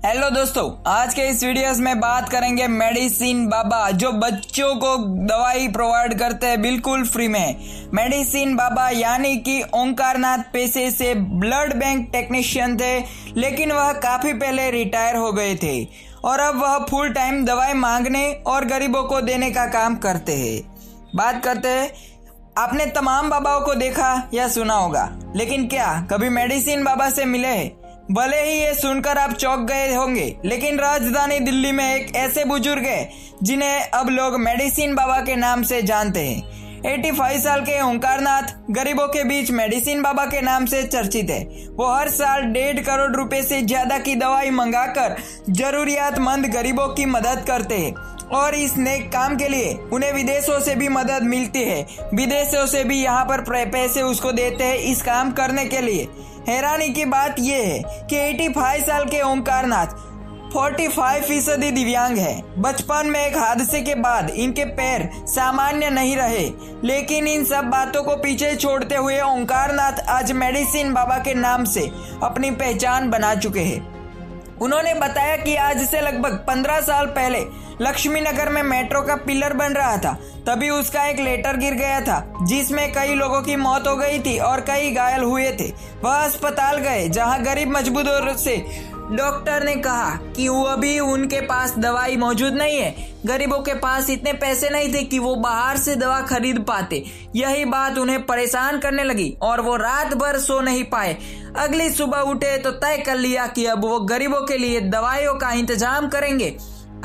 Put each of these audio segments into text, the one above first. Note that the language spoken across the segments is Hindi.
हेलो दोस्तों, आज के इस वीडियोस में बात करेंगे मेडिसिन बाबा जो बच्चों को दवाई प्रोवाइड करते हैं बिल्कुल फ्री में। मेडिसिन बाबा यानी कि ओंकारनाथ पेशे से ब्लड बैंक टेक्नीशियन थे, लेकिन वह काफी पहले रिटायर हो गए थे और अब वह फुल टाइम दवाई मांगने और गरीबों को देने का काम करते हैं। बात करते हैं, आपने तमाम बाबाओं को देखा या सुना होगा, लेकिन क्या कभी मेडिसिन बाबा से मिले हैं? भले ही ये सुनकर आप चौंक गए होंगे, लेकिन राजधानी दिल्ली में एक ऐसे बुजुर्ग हैं जिन्हें अब लोग मेडिसिन बाबा के नाम से जानते हैं। 85 साल के ओंकारनाथ गरीबों के बीच मेडिसिन बाबा के नाम से चर्चित है। वो हर साल 1.5 करोड़ रुपए से ज्यादा की दवाई मंगाकर जरूरियातमंद गरीबों की मदद करते हैं और इस नेक काम के लिए उन्हें विदेशों से भी मदद मिलती है। विदेशों से भी यहाँ पर पैसे उसको देते हैं इस काम करने के लिए। हैरानी की बात यह है कि 85 साल के ओंकारनाथ 45% दिव्यांग है। बचपन में एक हादसे के बाद इनके पैर सामान्य नहीं रहे, लेकिन इन सब बातों को पीछे छोड़ते हुए ओंकारनाथ आज मेडिसिन बाबा के नाम से अपनी पहचान बना चुके हैं। उन्होंने बताया कि आज से लगभग 15 साल पहले लक्ष्मी नगर में मेट्रो का पिलर बन रहा था, तभी उसका एक लेटर गिर गया था जिसमें कई लोगों की मौत हो गई थी और कई घायल हुए थे। वह अस्पताल गए जहां गरीब मजबूरों से डॉक्टर ने कहा कि वो अभी उनके पास दवाई मौजूद नहीं है। गरीबों के पास इतने पैसे नहीं थे कि वो बाहर से दवा खरीद पाते। यही बात उन्हें परेशान करने लगी और वो रात भर सो नहीं पाए। अगली सुबह उठे तो तय कर लिया कि अब वो गरीबों के लिए दवाइयों का इंतजाम करेंगे।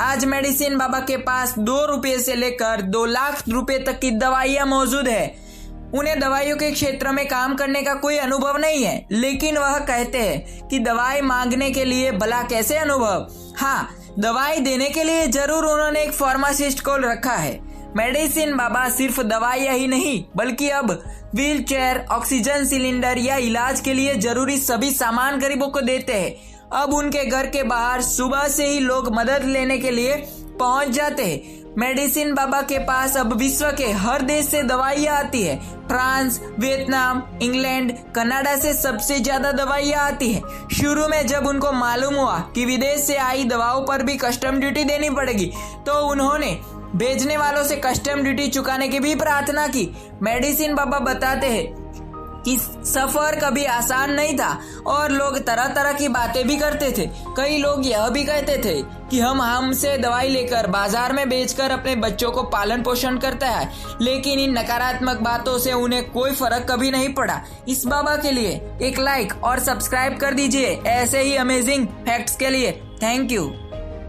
आज मेडिसिन बाबा के पास 2 रुपये से लेकर 2 लाख रुपए तक की दवाइयां मौजूद है। उन्हें दवाइयों के क्षेत्र में काम करने का कोई अनुभव नहीं है, लेकिन वह कहते हैं कि दवाई मांगने के लिए भला कैसे अनुभव। हाँ, दवाई देने के लिए जरूर उन्होंने एक फार्मासिस्ट को रखा है। मेडिसिन बाबा सिर्फ दवाइयां ही नहीं, बल्कि अब व्हील चेयर, ऑक्सीजन सिलेंडर या इलाज के लिए जरूरी सभी सामान गरीबों को देते हैं। अब उनके घर के बाहर सुबह से ही लोग मदद लेने के लिए पहुंच जाते हैं। मेडिसिन बाबा के पास अब विश्व के हर देश से दवाइयां आती है। फ्रांस, वियतनाम, इंग्लैंड, कनाडा से सबसे ज्यादा दवाइयां आती है। शुरू में जब उनको मालूम हुआ कि विदेश से आई दवाओं पर भी कस्टम ड्यूटी देनी पड़ेगी, तो उन्होंने भेजने वालों से कस्टम ड्यूटी चुकाने की भी प्रार्थना की। मेडिसिन बाबा बताते हैं कि सफर कभी आसान नहीं था और लोग तरह तरह की बातें भी करते थे। कई लोग यह भी कहते थे कि हमसे दवाई लेकर बाजार में बेचकर अपने बच्चों को पालन पोषण करता है, लेकिन इन नकारात्मक बातों से उन्हें कोई फर्क कभी नहीं पड़ा। इस बाबा के लिए एक लाइक और सब्सक्राइब कर दीजिए ऐसे ही अमेजिंग फैक्ट्स के लिए। Thank you.